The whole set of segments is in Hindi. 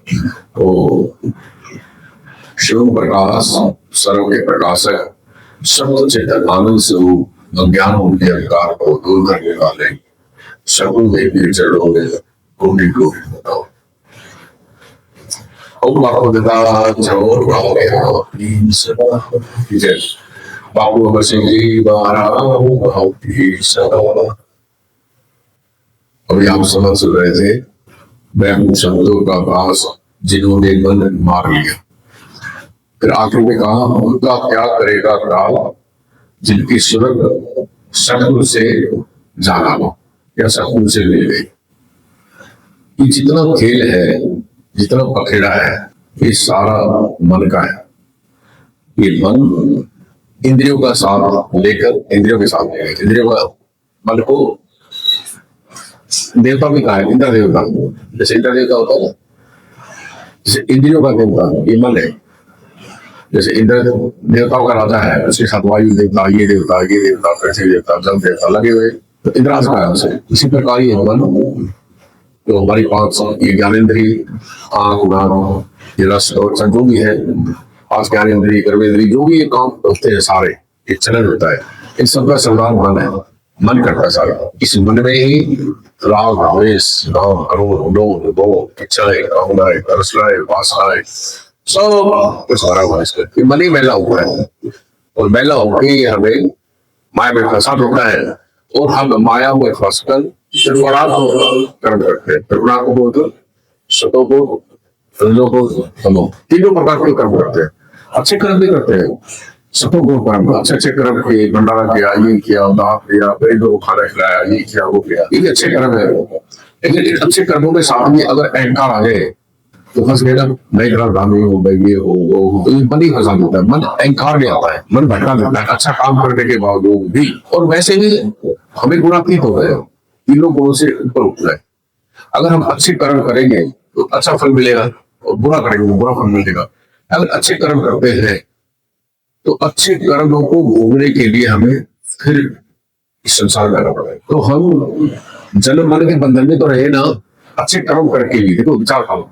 तो शिव प्रकाश सर्व के प्रकाशक शब्द चेतन आनंद स्वरूप अज्ञान उनके अधिकार को दूर करने वाले शब्दों के चरणों में कोटि कोटि बताओ। ông bà cô ta cháu bảo mẹ họ đi sao thì thế bảo cô bà sinh đi bà ra ông bà học thì sao अब आप समझ रहे थे मैं शब्दों का पास जिन्होंने मन मार लिया। फिर आखिर में कहा उनका क्या करेगा काल जिनकी सूरत शत्रु से जाना हो या शत्रु से मिल गई। ये जितना खेल है जितना पखेड़ा है ये सारा मन का है। ये मन इंद्रियों का साथ लेकर इंद्रियों के साथ लेकर इंद्रियों का मन को देवता भी कहा है इंद्र देवता। जैसे इंद्र देवता होता है ना जैसे इंद्रियों का देवता ये मन है। जैसे इंद्र देवताओं का राजा है उसके साथ वायु देवता ये देवता पृथ्वी देवता जल देवता लगे हुए तो इंद्राज का है उसे। इसी प्रकार ये मन तो हमारी पांच ये ज्ञानेन्द्रीय आंख नाक ये रस और जो भी है पांच ज्ञानेन्द्रीय कर्मेंद्रीय जो भी ये काम होते हैं सारे ये चलन होता है इन सबका सरदार मन है। मन करता है सारा इस मन में ही राग द्वेष काम क्रोध लोभ मोह इच्छाएं कामनाएं तरसनाएं वासनाएं सब कुछ भरा हुआ है इसका। मन ही मैला हुआ है और मैला होकर हमें माया में फंसा रोकना है और हम माया में फंसकर कर्म करते हैं। त्रिगुणा को बोलते सतो को रजो को तमो तीनों प्रकार के कर्म करते हैं। अच्छे कर्म भी करते हैं सतो को कर्म अच्छे कर्म किए भंडारा किया ये किया दान किया गरीबों को खाना खिलाया ये किया वो किया ये अच्छे कर्म है। लेकिन इन अच्छे कर्मों में साथ में अगर अहंकार आ जाए तो फंस गए ना मैं इतना दानी हूँ मैं ये हो वो हूँ तो ये मन ही फंसा देता है। मन अहंकार में आता है मन भटका देता है अच्छा काम करने के बावजूद भी। और वैसे भी हमें गुणातीत हो गए तीनों गुणों से ऊपर उठना है। अगर हम अच्छे कर्म करेंगे तो अच्छा फल मिलेगा और बुरा करेंगे तो बुरा फल मिलेगा। अगर अच्छे कर्म करते हैं तो अच्छे कर्मों को भोगने के लिए हमें फिर इस संसार में आना पड़ेगा। तो हम जन्म मरण के बंधन में तो रहे ना अच्छे कर्म करके भी देखो विचार करो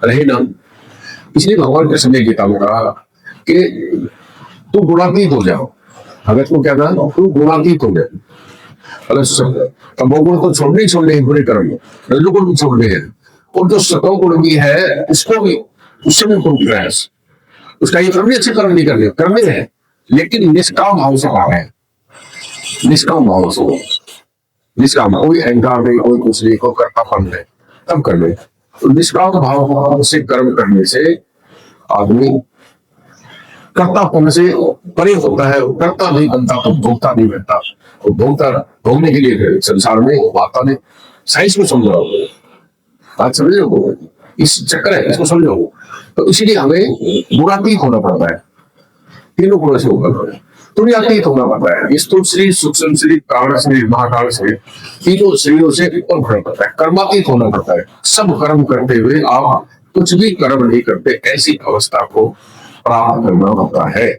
रहे ना। इसलिए भगवान कृष्ण ने गीता में कहा कि तू गुणातीत हो जाओ। भगत को क्या था तू गुणातीत हो जाए। तमोगुण तो छोड़ने हैं बुरे कर्म रजोगुण भी छोड़ने हैं और जो सतोगुण भी है उसको भी उससे भी प्रयास उसका ये कर्म भी अच्छे कर्म नहीं करने हैं लेकिन निष्काम भाव से कर रहे हैं। निष्काम भाव से निष्काम कोई अहंकार नहीं कोई कुछ नहीं कोई कर्तापन नहीं तब कर ले। तो निष्काम भाव से कर्म करने से आदमी कर्तापन से परे होता है। कर्ता नहीं बनता तो भोक्ता नहीं बनता। तो भोक्ता भोगने के लिए संसार में माता ने साइंस को समझाओ बात समझो इस चक्कर है इसको समझो। तो इसीलिए हमें गुणातीत होना पड़ता है तीनों गुणों से ऊपर तुर्यातीत होना पड़ता है। ये स्थूल शरीर सूक्ष्म शरीर कारण शरीर महाकारण शरीर तीनों शरीरों से ऊपर उठना पड़ता है। कर्मातीत होना पड़ता है। सब कर्म करते हुए आप कुछ भी कर्म नहीं करते ऐसी अवस्था को प्राप्त करना होता है।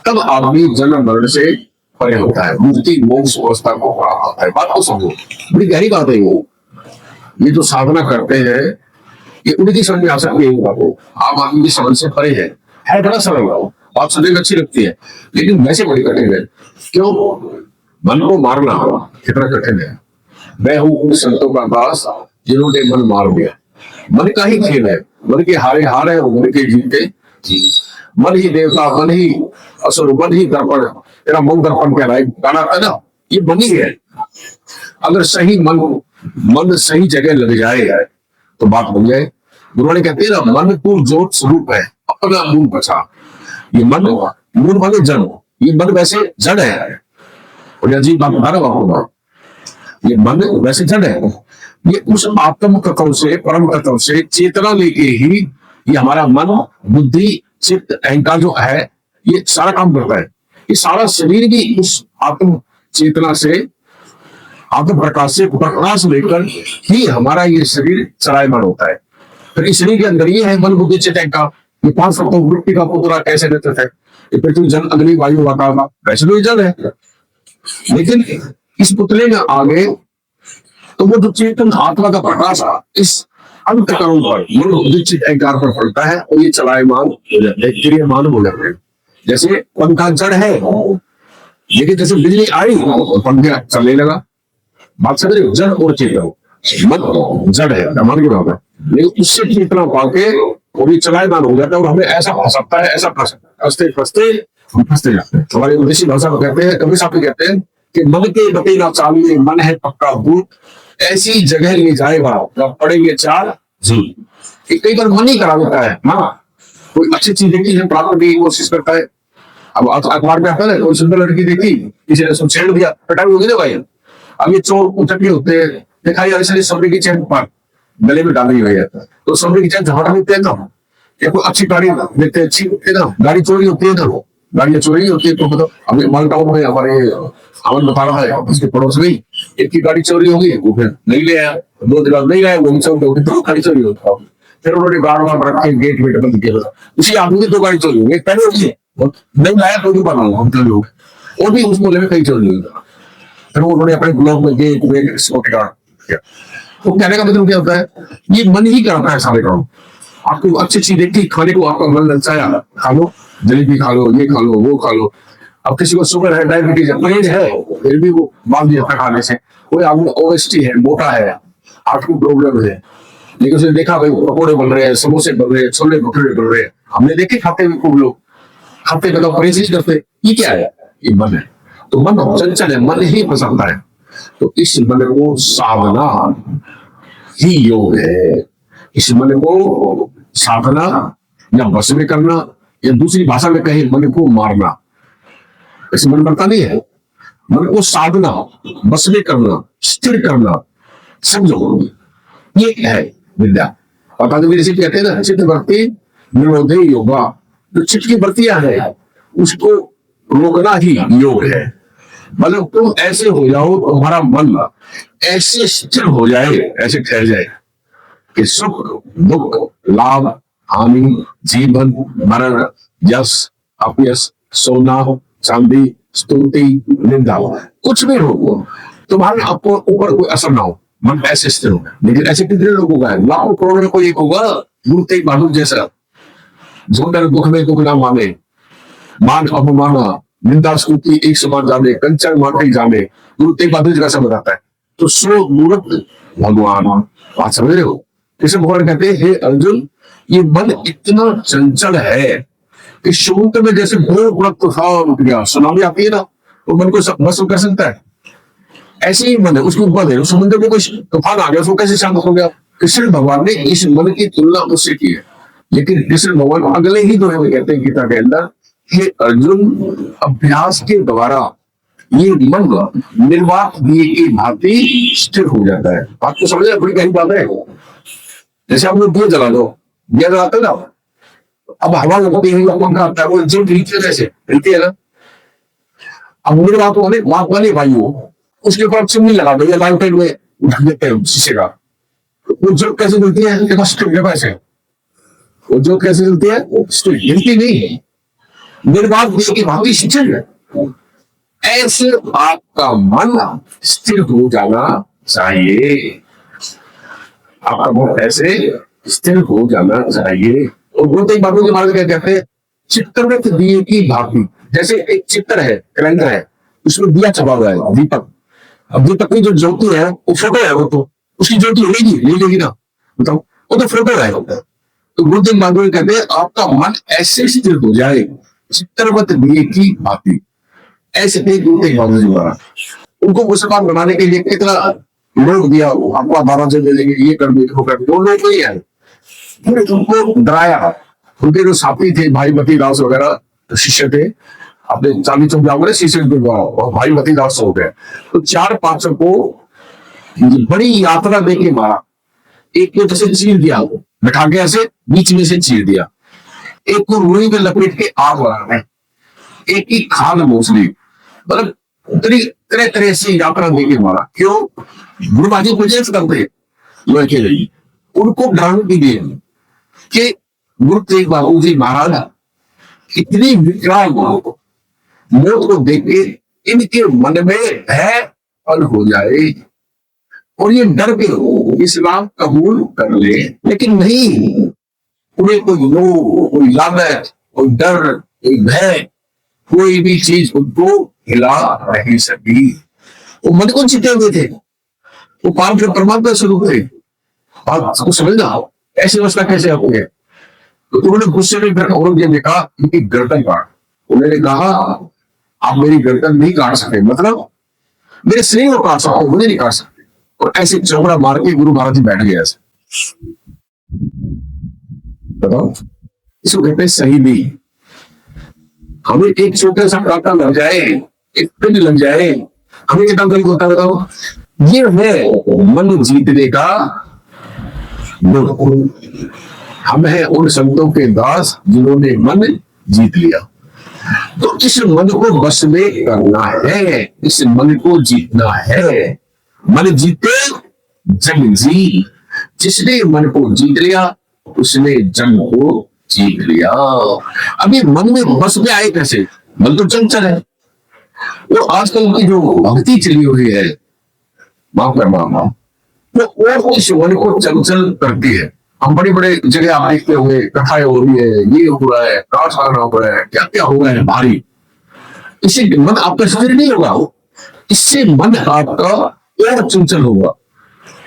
तब आदमी जन्म मरण से परे होता है मुक्ति मोक्ष अवस्था को प्राप्त होता है। बात को समझो बड़ी गहरी बात है ये जो साधना करते हैं ये उनकी समझ में आ सकती है बातों आम आदमी की समझ से परे है बड़ा सरल बात सुनने में अच्छी लगती है लेकिन वैसे बड़ी कठिन है। क्यों मन को मारना कितना कठिन है। मैं हूं उन संतों का दास जिन्होंने मन मार दिया। मन का ही खेल है मन के हारे हार है मन के जीते जीत। मन ही देवता मन ही असुर मन ही दर्पण तेरा मन दर्पण कहलाए गाना था ना ये मन ही है। अगर सही मन सही जगह लग जाए तो बात बन जाए। गुरु ने कहते हैं ना मन तू ज्योत स्वरूप है अपना मूल बचा। ये मन मूल माने जड़ ये मन वैसे जड़ है और अजीब बात बता रहा हूं ये मन वैसे जड़ है। ये उस आत्म तत्व से परम तत्व से चेतना लेके ही ये हमारा मन बुद्धि चित्त अहंकार जो है ये सारा काम करता है। ये सारा शरीर भी उस आत्म चेतना से आत्म प्रकाश से प्रकाश लेकर ही हमारा ये शरीर चलायमान होता है। फिर इस शरीर के अंदर ये है मन बुद्धि चित्त अहंकार ये पांच तत्व वृत्ति का पुतला कैसे रहता है। ये पृथ्वी जल अग्नि वायु आकाश वैसे तो जल है लेकिन इस पुतले में आगे तो वो जो चेतन आत्मा का प्रकाश इस अंतकरण पर मनोदित एकार पर पड़ता है और ये चलायमान हो जाता है, क्रियमान हो जाते हैं। जैसे पंखा जड़ है, लेकिन जैसे बिजली आई और पंखा चलने लगा। बात समझ रहे हो? जड़ और चेतन, मन जड़ है, मन की बात है, लेकिन उससे चेतना पाके वो भी चलायमान हो जाता है और हमें ऐसा फंस सकता है, ऐसा फंस फंसते फंसते हम फंसते जाते हैं। हमारे विदेशी भाषा में कहते हैं, कभी साहब कहते हैं कि मन के बते ना चालिए, मन है पक्का भूत, ऐसी जगह ले जाएगा जब पड़ेंगे चार झूठ। कई बार मन ही करा देता है, हाँ कोई अच्छी चीज देखी है, प्राप्त करने की कोशिश करता है। अब अखबार में आता है, कोई सुंदर लड़की देखी, किसी ने उसको छेड़ दिया, पिटाई होगी ना भाई। अब ये चोर उचक्के होते हैं, देखा यार इसने सोने की चैन पर गले में डाली हुई है, तो सोने की चैन झपटा लेते हैं ना, या कोई अच्छी गाड़ी लेते हैं, अच्छी होती है ना, गाड़ी चोरी होती है ना, गाड़ियां चोरी होती है। तो मतलब अभी मालटाउन में हमारे अमन बता रहा है, उसके पड़ोस में एक की गाड़ी चोरी होगी, वो फिर नहीं ले आया, 2 दिन बाद नहीं लाया, वो दो गाड़ी चोरी होता। फिर उन्होंने गार्ड वार्ड रख के गेट वेट बंद किया, उसी आदमी की 2 गाड़ी चोरी होगी, पहले होगी नहीं लाया तो बनाऊंगा हम चोरी होगी, और भी उस मोहल्ले में कई चोरी हुई। फिर उन्होंने अपने ब्लॉक में गेट वेट सिक्योरिटी गार्ड किया। तो कहने का मतलब क्या होता है, ये मन ही करता है सारे काम। आपको अच्छी चीज देखी, खाने को आपका मन ललचाया, खा लो, जलेबी खा लो, ये खा लो, वो खा लो। अब किसी को शुगर है, डायबिटीज है, परहेज है, फिर भी वो बांध दिया था खाने से। कोई आदमी ओबेसिटी है, मोटा है, आपको प्रॉब्लम है, लेकिन उसने देखा भाई पकौड़े बन रहे हैं, समोसे बन रहे हैं, छोले भटूरे बन रहे हैं, हमने देखे खाते हुए खूब लोग, खाते मतलब परहेज नहीं करते। ये क्या है? ये मन है। तो मन चंचल है, मन ही फंसाता है। तो इस मन को साधना ही योग है। इस मन को साधना या वश में करना, या दूसरी भाषा में कहे मन को मारना, ऐसे मन बनता नहीं है। मन को साधना, वश में करना, स्थिर करना, समझो ये है विद्या। पतंजलि जैसे कहते हैं ना, चित्त वृत्ति निरोधे योगा, जो चित्त की वृत्तियां है उसको रोकना ही योग है। मतलब तुम ऐसे हो जाओ, तुम्हारा मन ऐसे स्थिर हो जाए, ऐसे ठहर जाए कि सुख दुख लाभ हानि जीवन मरण यश अपयश सोना चांदी स्तुति निंदा कुछ भी हो, तुम्हारे आपको ऊपर कोई असर ना हो, मन ऐसे स्थिर हो। लेकिन ऐसे कितने लोगों का है? लाखों करोड़ में कोई एक होगा गुरु तेग बहादुर जैसा, जो मेरे दुख में दुख ना माने, मान अपमाना निंदा स्तुति एक समान जाने, कंचन माटे जाने, गुरु तेग बहादुर जैसा बताता है। तो सो मूर्त भगवान, बात समझ रहे हो? कृष्ण भगवान कहते हैं, हे अर्जुन, ये मन इतना चंचल है कि समुद्र में जैसे बहुत तूफान उठ गया, सुनामी आती है ना, तो मन को बस कर सकता है। ऐसे ही मन है, उसके ऊपर है, समुद्र में कोई तूफान आ गया, उसको कैसे शांत हो गया? कृष्ण भगवान ने इस मन की तुलना उससे की है। लेकिन कृष्ण भगवान अगले ही दोहे में कहते हैं गीता के अंदर, हे अर्जुन, अभ्यास के द्वारा ये मन निर्वात दिए की भांति स्थिर हो जाता है। बात को समझ बड़ी गहरी बात है। जैसे आप लोग दिया जला दो, दिया जलाते ना, अब हवा लगती है, पंखा आता है, वो जो कैसे हिलती है ना। अब मेरी बात वाले बात वाले भाई हो, उसके ऊपर चिमनी लगा दो या लाइट में ढक देते हैं शीशे का, वो जो कैसे मिलती है? कैसे वो जो कैसे मिलती है? हिलती नहीं है, निर्वात की भांति स्थिर है। ऐसे आपका मन स्थिर हो जाना चाहिए, आपका मन ऐसे स्थिर हो जाना चाहिए। और गुरु तेग बहादुर के बारे में क्या कहते हैं? चित्रवृत्त दिए की भांति, जैसे एक चित्र है, कैलेंडर है, उसमें दिया छपा हुआ है, दीपक। अब दीपक की जो ज्योति है वो फोटो है, वो तो उसकी ज्योति लेगी ना, बताओ, वो तो फोटो है। तो गुरु तेग बहादुर कहते हैं, आपका मन ऐसे स्थिर हो जाए चित्रवृत्त दिए की भांति। ऐसे थे गुरु तेग बहादुर जी द्वारा। उनको मुसलमान बनाने के लिए कितना लोग दिया, आपको 12 दे देंगे, ये कर दे, वो कर दे, वो लोग नहीं है, उनको डराया। उनके जो साथी थे, भाई मती दास वगैरह शिष्य थे, अपने 40 चौक शीशे और भाई मती दास हो गए। तो 4-5 को बड़ी यात्रा दे के मारा। एक को जैसे चीर दिया, बैठा के ऐसे बीच में से चीर दिया, एक को रुई में लपेट के आग लगाना, एक की खाल मोसली, मतलब तरह तरह से यात्रा दे के मारा। क्यों? गुरु बाजी प्रोजेक्ट करते लोहे के लिए, उनको डराने के लिए कि गुरु तेग बहादुर जी महाराज इतनी विकराल मौत को देख के इनके मन में भय पल हो जाए, और ये डर के इस्लाम कबूल कर ले, लेकिन नहीं, उन्हें कोई लोग, कोई लानत, कोई डर, कोई भय, कोई भी चीज उनको हिला नहीं सकी। वो मन को जीते हुए थे, वो पाप के परमात्मा स्वरूप थे। आप उसको समझना, ऐसी अवस्था कैसे हो गई? तो उन्होंने गुस्से में औरंगजेब ने कहा इनकी गर्दन काट। उन्होंने कहा आप मेरी गर्दन नहीं काट सकते, मतलब मेरे शरीर को काट सकते, मुझे नहीं काट सकते। और ऐसे चौड़ा मार के गुरु महाराज जी बैठ गए ऐसे। बताओ, इसको कहते हैं सही नहीं। हमें एक छोटा सा कांटा लग जाए, एक पिंड लग जाए, हमें कितना गरीब होता है बताओ। ये है मन जीतने का गुण। हम हैं उन संतों के दास जिन्होंने मन जीत लिया। तो इस मन को बस में करना है, इस मन को जीतना है। मन जीते जग जी, जिसने मन को जीत लिया उसने जग को जीत लिया। अभी मन में बस में आए कैसे? मन तो चंचल है। वो आजकल की जो भक्ति चली हुई है, माफ कर मामा, वो इस मन को चंचल करती है। हम बड़े बड़े जगह आप देखते हुए कथाएं हो रही है, ये हो रहा है, काट साधना हो रहा है, क्या क्या हो रहा है भारी। इससे मन आपका स्थिर नहीं होगा, इससे मन आपका और चंचल होगा।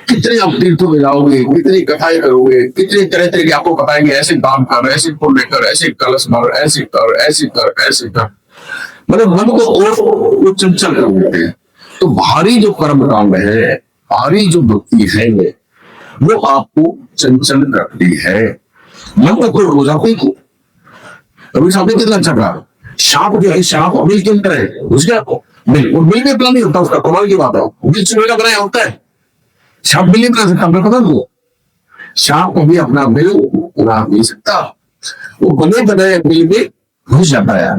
कितने आप तीर्थों में जाओगे, कितनी कथाएं करोगे, कितने तरह तरह के आपको बताएंगे, ऐसे दान कर, ऐसे पुण्य कर, ऐसे कलश भर, ऐसे कर, ऐसे कर, ऐसे कर। मतलब मन को और चंचल कर देते हैं। तो भारी जो कर्म कांड है, भारी जो भक्ति है, वो आपको चंचल करती है। मन तो कोई रोजाते को कभी सामने कितना अच्छा कहा, सांप जो है, सांप मिल के अंदर है, उसका मिल और मिल में प्लान नहीं होता, उसका कमाल की बात है, मिल चूहे का बनाया होता है, सांप मिल नहीं बना सकता। हमें पता नहीं, सांप को भी अपना मिल बना नहीं सकता, वो बने बनाए मिल में घुस जाता है।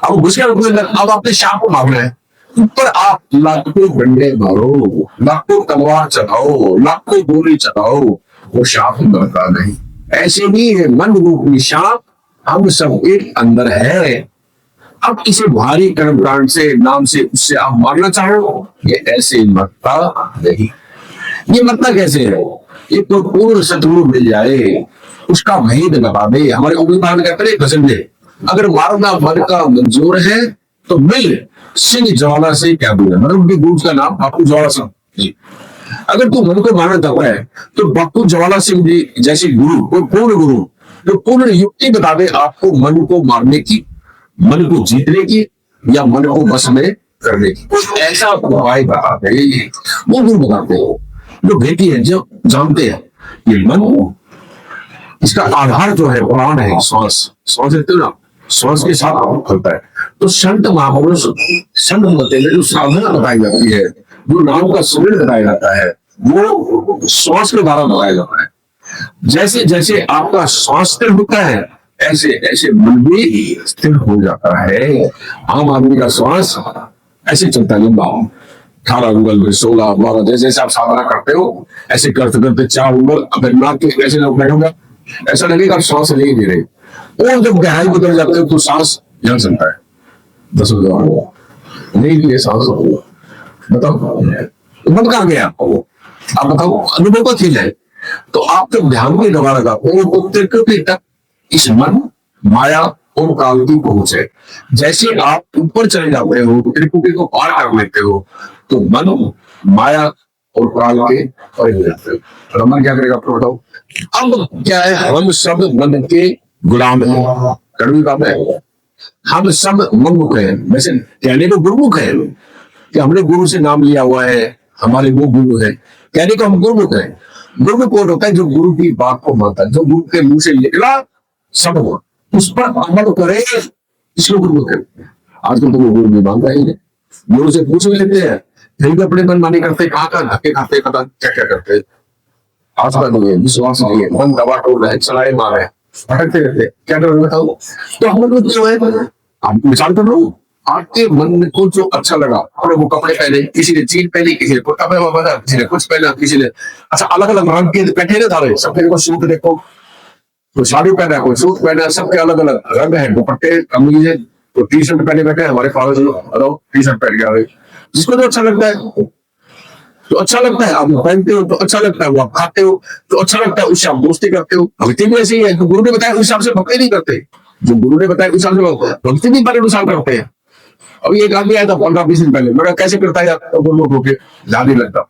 अब घुस गया, अब आपने सांप को मारना है, ऊपर आप लाखों डंडे मारो, लाखों तलवार चलाओ, लाखों गोली चलाओ, वो सांप मरता नहीं। ऐसे ही है मन रूपी सांप हम सबके अंदर है। अब इसे भारी कर्मकांड से, नाम से, उससे आप मारना चाहो, ये ऐसे मरता नहीं। ये मरता कैसे है? ये तो पूर्ण शत्रु मिल जाए, उसका भेद बता दे। हमारे उदाहरण कहते हैं भजन में, अगर मारना मन का मंजूर है तो मिल सिंह ज्वाला से क्या दूर है। मतलब उनके गुरु का नाम बापू ज्वाला सिंह। अगर तू मन को मारना चाहता है तो बापू ज्वाला सिंह जी जैसे गुरु, कोई पूर्ण गुरु जो पूर्ण युक्ति बता दे आपको मन को मारने की, मन को जीतने की, या मन को बस में करने की, ऐसा उपाय बताते हैं वो गुरु बताते हो, जो बेटी है, जो जानते हैं ये मन, इसका आधार जो है प्राण है, श्वास। श्वास है ना, श्वास के साथ फलता है। तो संत महापुरुष, संत होते हैं, जो साधना बताई जाती है, जो नाम का सुमिरन बताया जाता है, वो श्वास के द्वारा बताया जाता है। जैसे जैसे आपका श्वास स्थिर होता है, ऐसे ऐसे मन भी स्थिर हो जाता है। आम आदमी का श्वास ऐसे चलता है, लंबा 18 उंगल में 16 12, जैसे जैसे आप साधना करते हो ऐसे करते करते 4 उंगल अगर नाक के ऐसे बैठोगे, ऐसा लगेगा आप सांस नहीं ले रहे। और जब गहराई बदल जाते हो तो सांस जल सकता है। 10 नहीं लिए सांस, बताओ मन कहाँ गया आपको? आप बताओ, अनुभव का चीज है। तो आप जब ध्यान में दबा लगाते हो तो त्रिकुटी तक इस मन, माया और काल की पहुंच है। जैसे आप ऊपर चले जाते हो, त्रिकुटी को पार कर लेते हो, तो मन, माया और काल के परे हो जाते हो। मन क्या करेगा आपको बताओ? अब क्या है, हम सब मन के गुलाम है। कड़वी बात है, हम सब मनमुख है। वैसे कहने को गुरुमुख है कि हमने गुरु से नाम लिया हुआ है, हमारे वो गुरु है, कहने को हम गुरुमुख है। गुरुमुख कौन होता है? जो गुरु की बात को मानता है, जो गुरु के मुंह से निकला सब हो उस पर अमल करे, इसको गुरुमुख है। आजकल तो वो गुरु नहीं मानता ही, गुरु से पूछ भी लेते हैं, फिर भी अपने मन मानी करते, कहाँ कहाँ धक्के खाते, पता क्या क्या करते। आस्था नहीं है, विश्वास नहीं है, मन दबा टोल है, चलाए मारे, भटकते रहते, क्या करोगे बताओ? तो हम लोग जो है, आप विचार कर लो, आपके मन को जो अच्छा लगा, और वो कपड़े पहने, किसी ने जीन पहनी, किसी ने कुर्ता पहना, किसी ने कुछ पहना, किसी ने अच्छा अलग अलग रंग के बैठे ना था, सबके को सूट देखो, तो साड़ी पहना, कोई सूट पहना, सबके अलग अलग रंग है, दुपट्टे, कमीज है, तो टी शर्ट पहने बैठे। हमारे फादर जी टी शर्ट पहन के आ गए, जिसको जो अच्छा लगता है। तो अच्छा लगता है, आप पहनते हो तो अच्छा लगता है, वो आप खाते हो तो अच्छा लगता है, उससे आप दोस्ती करते हो। भक्ति भी ऐसे ही है, गुरु ने बताया उस हिसाब से भक्ति नहीं करते, जो गुरु ने बताया उस हिसाब से भक्ति भी बड़े अनुसार करते हैं। अभी एक आदमी आया था 15-20 दिन पहले, मैं कैसे करता है यार, तो गुरु होके ध्यान नहीं लगता।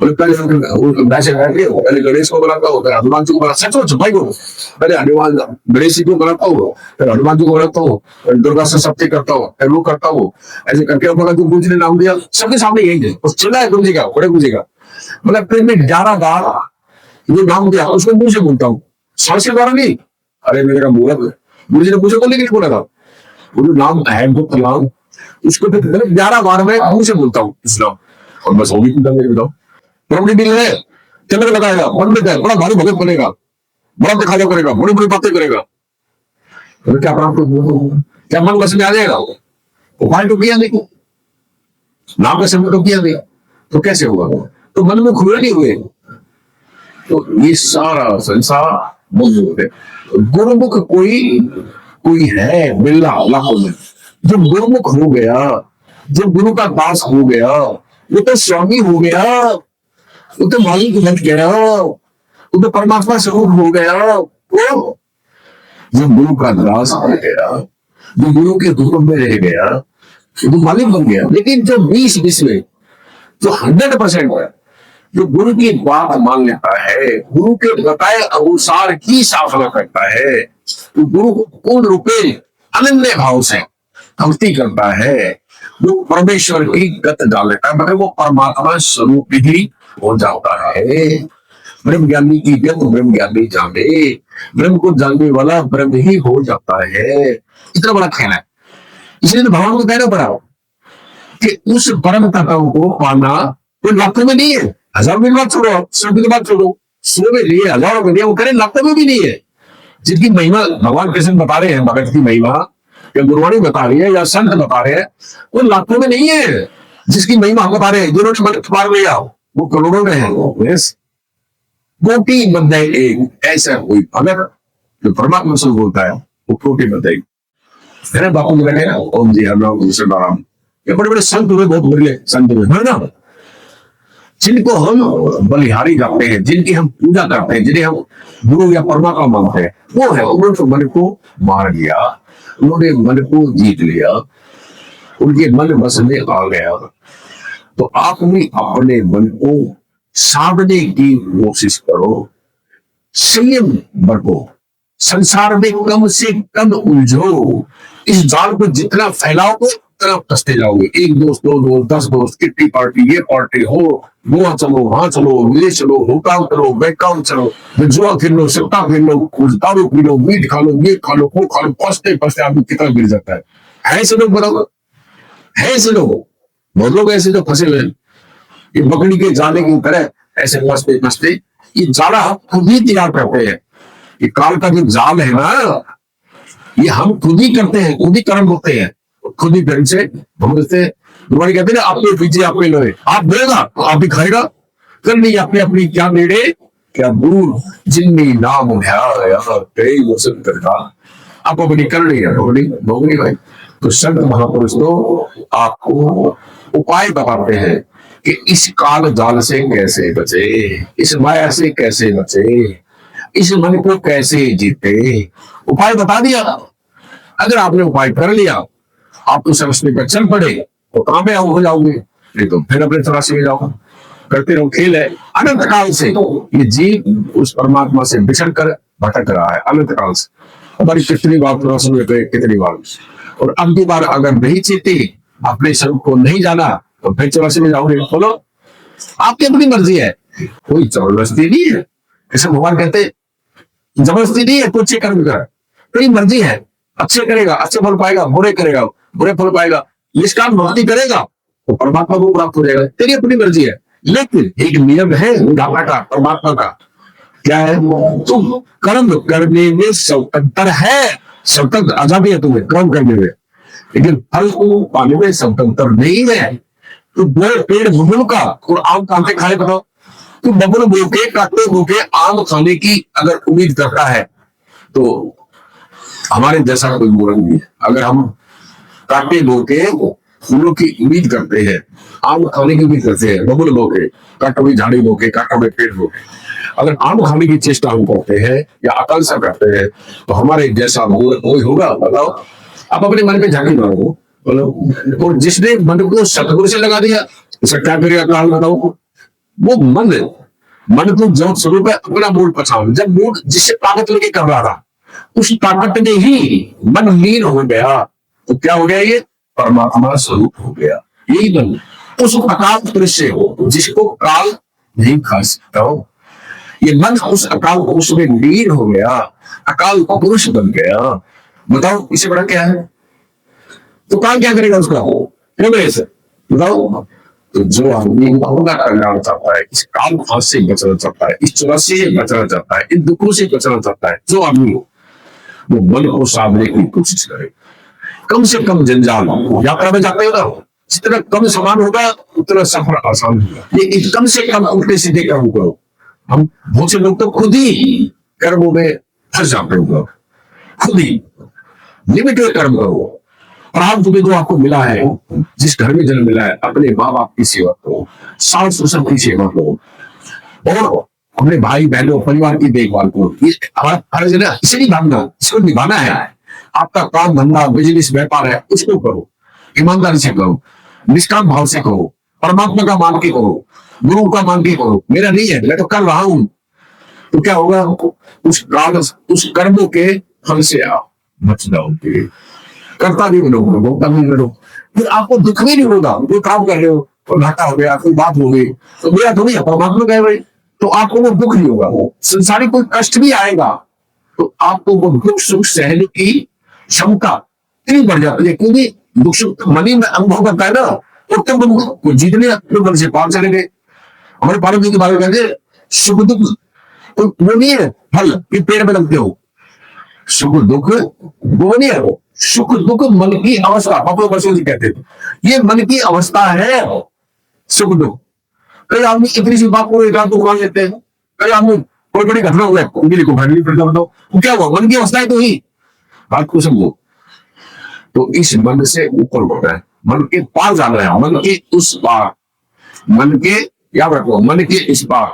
बोले पहले गणेश को बनाता हूँ, फिर हनुमान जी को बनाता, सच भाई को पहले हनुमान गणेश जी को बनाता हूँ, फिर हनुमान जी को बनाता हूँ, दुर्गा से सप्ती करता हूँ, फिर वो करता हूँ, ऐसे करके बोला जो गुरु जी ने नाम दिया सबके सामने यही है, उस चिल्ला है गुरु जी का, बड़े गुरु जी का। मतलब फिर मैं 11 बार जो नाम दिया उसको मुंह से बोलता हूँ, सांस के द्वारा नहीं। अरे मेरा मुंह गुरु जी ने मुझे बोलने के लिए बोला था, वो जो नाम है गुप्त नाम, उसको फिर 11 बार में मुंह से बोलता हूँ इस नाम, और बस होगी बताओ। प्रॉपर्टी डील है, चंद्र लगाएगा, पंडित है, बड़ा भारी भगत बनेगा, बड़ा दिखाया करेगा, बड़ी बड़ी बातें करेगा, तो क्या क्या मन बस में आ जाएगा? उपाय तो किया नहीं, नाम का समय तो किया नहीं, तो कैसे होगा? तो मन में खुले नहीं हुए, तो ये सारा संसार मौजूद है। गुरुमुख कोई है बिल्ला लाखों में, जो गुरुमुख हो गया, जो गुरु का दास हो गया, वो तो स्वामी हो गया, वो तो मालिक बन गया, वो तो परमात्मा स्वरूप हो गया। वो जो गुरु का दास हो गया, जो गुरु के हुक्म में रह गया, वो तो मालिक बन गया। लेकिन जो 20 में जो 100% है, जो गुरु की बात मान लेता है, गुरु के बताए अनुसार की साधना करता है, तो गुरु को पूर्ण रूपे अनन्य भाव से भक्ति करता है, वो परमेश्वर की गत डाल लेता है, मतलब वो परमात्मा स्वरूप ही हो जाता है। ब्रह्म ज्ञानी की गत ब्रह्म ज्ञानी जाने, ब्रह्म को जानने वाला ब्रह्म ही हो जाता है। इतना बड़ा खेल है, इसलिए तो भगवान को कहना पड़ा कि उस परम तत्व को पाना कोई लाखों में नहीं है, 1000 में बात छोड़ो, 100 की बात छोड़ो, 100 में नहीं है, 1000 में नहीं है, वो करें लाखों में भी नहीं है। जिनकी महिमा भगवान कृष्ण बता रहे हैं, भगत की महिमा या गुरुवाणी बता रही है या संत बता रहे हैं, वो लाखों में नहीं है। जिसकी महिमा हम बता रहे हैं, जिन्होंने मन मार लिया वो करोड़ों में है। कोटि बंदे एक, ऐसा कोई भगत जो परमात्मा से बोलता है वो कोटि बंदे। मेरे बापू जी बैठे ना, ओम जी हरनाम राम, ये बड़े बड़े संत हुए, बहुत बड़े संत हुए है ना, जिनको हम बलिहारी करते हैं, जिनकी हम पूजा करते हैं, जिन्हें हम गुरु या परमात्मा मानते हैं, वो है उन्होंने मन को मार लिया, उन्होंने मन को जीत लिया, उनके मन बस में आ गया। तो आप भी अपने मन को साधने की कोशिश करो, संयम बरतो, संसार में कम से कम उलझो, इस जाल को जितना फैलाओगे उतना फंसते जाओगे। एक दोस्त, 2 दोस्त, 10 दोस्त, कितनी पार्टी, ये पार्टी हो, गोवा चलो, वहां चलो, विदेश चलो, हुकाम करो, बैकाम चलो, जुआ खेल लो, सट्टा खेल लो, दारू पी लो, मीट खा लो, ये खा लो, वो खा लो, फंसते फंसते आदमी कितना गिर जाता है। ऐसे लोग बराबर है, ऐसे लोग बहुत लोग ऐसे जो फंसे हुए, ये बकरी के जाले की तरह ऐसे फंसते फंसते, ये जाला हम खुद ही तैयार करते हैं। ये काल का जो जाल है ना, ये हम खुद ही करते हैं, खुद ही कर्म होते हैं, खुद ही ढंग से भोगते हैं। तुम्हारी कहते हैं ना, आपके पीछे आपके लोहे, आप देगा आप भी खाएगा, कर ली आपने अपनी क्या मेरे क्या दूर जिनमें नाम कई वसंत का, आप अपनी करनी है, भोगनी भाई। तो संत महापुरुष तो आपको उपाय बताते हैं कि इस काल जाल से कैसे बचे, इस माया से कैसे बचे, इस मन को कैसे जीते, उपाय बता दिया। अगर आपने उपाय कर लिया, आप उस रास्ते पर चल पड़े तो कामयाब हो जाओगे, नहीं तो फिर अपने तराशी में जाओगे। करते रहो, खेल है अनंत काल से, ये जीव उस परमात्मा से बिछड़ कर भटक रहा है अनंत काल से। हमारी कितनी बार सुन लेते, कितनी बार, और अब की बार अगर नहीं चीते, अपने स्वरूप को नहीं जाना, तो फिर चौरासी में जाओगे। बोलो, आपकी अपनी मर्जी है, कोई जबरदस्ती नहीं है। जैसे भगवान कहते जबरदस्ती नहीं है, कुछ कर्म कर, तेरी मर्जी है, अच्छे करेगा अच्छे फल पाएगा, बुरे करेगा बुरे फल पाएगा, निष्काम भक्ति करेगा तो परमात्मा को प्राप्त हो जाएगा, तेरी अपनी मर्जी है। लेकिन एक नियम है विधाता का, परमात्मा का, क्या है? तुम कर्म करने में स्वतंत्र है, स्वतंत्र आजादी है तुम्हें कर्म करने में, लेकिन फल को पाने में स्वतंत्र नहीं है। तो पेड़ बबुल का और आम कांटे खाए, बताओ, तो बबुल भूखे काटे भूखे आम खाने की अगर उम्मीद करता है तो हमारे जैसा कोई मूर्ख नहीं है। अगर हम काटे भूखे फूलों की उम्मीद करते हैं, आम खाने की उम्मीद करते हैं, बबूल बो के, कांटों में झाड़ी बो के, कांटों में पेड़ बो के। अगर आम खाने की चेष्टा हम करते हैं या आकांक्षा करते हैं तो हमारे जैसा मूर्ख कोई होगा? बताओ। आप अपने मन में झांकी मारो, बोलो। और जिसने मन को सतगुरु से लगा दिया उसे क्या करेगा काल? बताओ। वो मन को जो स्वरूप है अपना मूड पहचान। जब मूड जिससे ताकत लेके कर रहा था उस ताकत में ही मन लीन हो गया तो क्या हो गया? ये परमात्मा स्वरूप हो गया। यही मन उस अकाल पुरुष से हो जिसको काल नहीं खा सकता हो। ये मन उस अकाल पुरुष में लीन हो गया, अकाल पुरुष बन गया। बताओ इससे बड़ा क्या है? तो काल क्या करेगा उसका? क्यों ऐसे बताओ। तो जो आदमी अपना कल्याण चाहता है, इस काल भाव से बचना चाहता है, इस चौरासी से बचना चाहता है, इन दुखों से बचना चाहता है, जो आदमी वो मन को साधने की कोशिश करे। कम से कम जंजाल। यात्रा में जाते हो ना, जितना कम सामान होगा उतना सफर आसान होगा। लेकिन कम से कम उल्टे सीधे कर्म करो। हम बहुत से लोग तो खुद ही कर्मों में फंस जाते हो। खुद ही लिमिटेड कर्म करो। प्रारब्ध में जो आपको मिला है, जिस घर में जन्म मिला है, अपने माँ बाप की सेवा करो, सास ससुर की सेवा करो और अपने भाई बहनों परिवार की देखभाल करो। ये हमारा फर्ज है ना, इसे नहीं भागना, इसको निभाना है। आपका काम धंधा बिजनेस व्यापार है, उसको करो, ईमानदारी से करो, निष्काम भाव से करो, परमात्मा का मान के करो, गुरु का मान के करो। मेरा नहीं है, मैं तो कर रहा हूं। तो क्या होगा? उस काल उस कर्मों के फल से आप बच जाओगे। करता भी बनो, भोगता भी बनो, फिर आपको दुख भी नहीं होगा। कोई काम कर रहे हो तो घाटा हो गया, कोई बात हो गई तो मेरा थोड़ी परमात्मा कह रहे, तो आपको वो दुख नहीं होगा। वो संसारिक कोई कष्ट भी आएगा तो आपको वो दुख सुख सहने की क्षमता इतनी बढ़ जाती है, क्योंकि दुख सुख मन ही में अनुभव करता है ना। उत्तम को जीतने अपने मन से पार चले गए। हमारे पार्वती जी के बारे में कहते सुख दुख तो वो नहीं है फल कि पेड़ में लगते हो। सुख दुख वो नहीं है, वो सुख दुख मन की अवस्था। बाबा बसु जी कहते थे ये मन की अवस्था है सुख दुख। कई आदमी इतनी सी बात को एक रात को मान लेते हैं। कई आदमी कोई बड़ी घटना हो गया उनके लिए को भागनी पड़ता, बताओ वो क्या हुआ? मन की अवस्था है तो ही बात को समझो। तो इस मन से ऊपर उठना है, मन के पार जाना है, मन के उस पार, मन के याद रखो, मन के इस पार,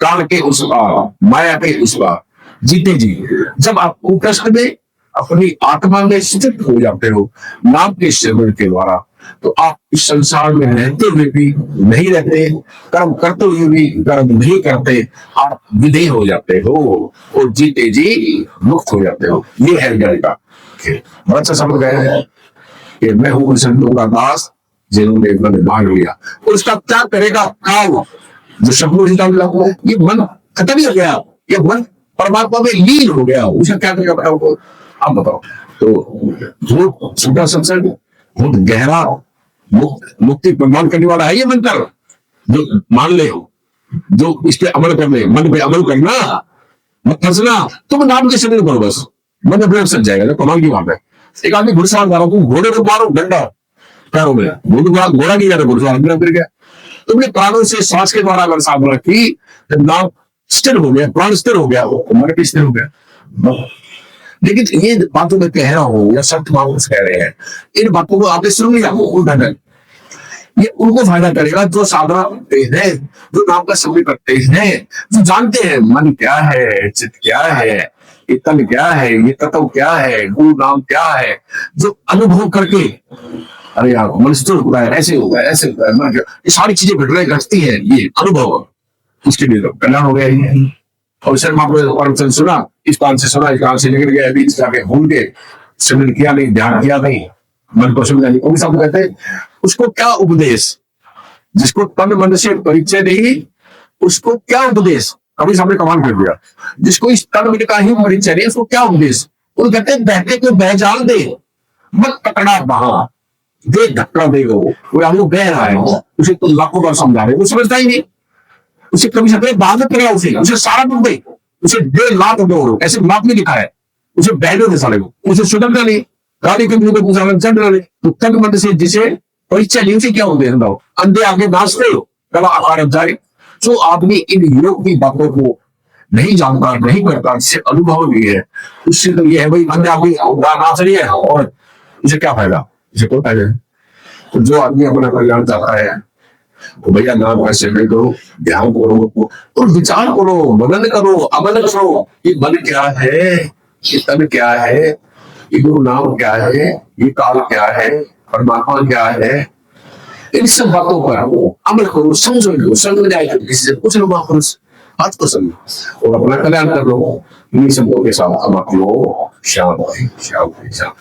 काल के उस पार, माया के उस पार जीते जी। जब आप कष्ट में अपनी आत्मा में स्थित हो जाते हो नाम के शब्द के द्वारा, तो आप इस संसार में रहते हुए भी नहीं रहते, कर्म करते हुए भी कर्म नहीं करते, आप विधेय हो जाते हो और जीते जी मुक्त हो जाते हो। ये है ज्ञान का। बड़ा अच्छा समझ गए हैं कि मैं हूं संतों का दास जिन्होंने मन मांग लिया। और उसका क्या करेगा काल? जो शब्दों ये मन खत्म ही हो गया, ये मन परमात्मा में लीन हो गया, उसका क्या करेगा बताओ? आप बताओ। तो बहुत छोटा सत्संग, बहुत गहरा, मुक्ति प्रदान करने वाला है ये मंत्र। जो मान ले, जो इस पे अमल कर ले, मन पे अमल करना, मत फंसना। तुम नाम के शरीर करो बस, मन अपने सज जाएगा। कमाल की बात है। एक आदमी घुड़सवार मारो, तुम घोड़े को मारो डंडा पैरों में, घोड़ा की जाता घुड़सवार अंदर फिर गया। तुमने प्राणों से सांस के द्वारा अगर साधना की, जब नाम स्थिर हो गया, प्राण स्थिर हो गया, मन भी स्थिर हो गया। लेकिन ये बातों में कह रहा हूं या संत महापुरुष कह रहे हैं, इन बातों को आपने सुन लिया, ये उनको फायदा करेगा जो साधना करते हैं, जो नाम का समय करते हैं, जो जानते हैं मन क्या है, चित्त क्या है, ये तन क्या है, ये तत्व क्या है, गुरु नाम क्या है, जो अनुभव करके अरे यार मन स्थिर होता है, ऐसे होता है, ऐसे होता है, ये सारी चीजें घट रही घटती है, ये अनुभव उसके लिए कल्याण हो गया। और शर्मा को सुना, इस कान से सुना, इस कान से निकल गया, बीच जाके भूल गए, सिमरन किया नहीं, ध्यान किया नहीं, मन को समझा नहीं। सब कहते हैं उसको क्या उपदेश? जिसको तन मन से परिचय नहीं उसको क्या उपदेश? कभी सामने कमाल कर दिया। जिसको इस तन मन का ही परिचय नहीं उसको क्या उपदेश? वो कहते हैं बहते को बहजाल दे, मत पकड़ा बहा, दे धक्का देगा। वो हम लोग बह रहा है, उसे तो लाखों बार समझा रहे, वो समझता ही नहीं। उसे कभी सकते बाद में पकड़ा, उसे सारा दुख दे, उसे 1.5 लाख रुपए ऐसे माप में लिखा है, उसे बहने दे साले को, उसे सुधरना नहीं, गाड़ी के मुंह पे पूछा चढ़ नहीं। तो तन मन से जिसे परिचय नहीं उसे क्या होते हैं? अंधे आगे नाचते हो, गला आकार जाए। जो आदमी इन योग की बातों को नहीं जानता, नहीं करता, जिससे अनुभव भी है, उससे तो ये है भाई अंधे आगे नाच रही है और उसे क्या फायदा? उसे कोई फायदा नहीं। तो जो आदमी अपना कल्याण चाहता है तो भैया नाम का सेवन करो, ध्यान करो और विचार करो, मनन करो, अमल करो। ये मन क्या है, ये तन क्या है, ये गुरु नाम क्या है, ये काल क्या है, परमात्मा क्या है, इन सब बातों पर अमल करो, समझो लो, समझ में आएगा किसी से पूछ लो, महापुरुष बात को समझो और अपना कल्याण कर लो। इन्हीं शब्दों के साथ हम अपने शाम शाम शाम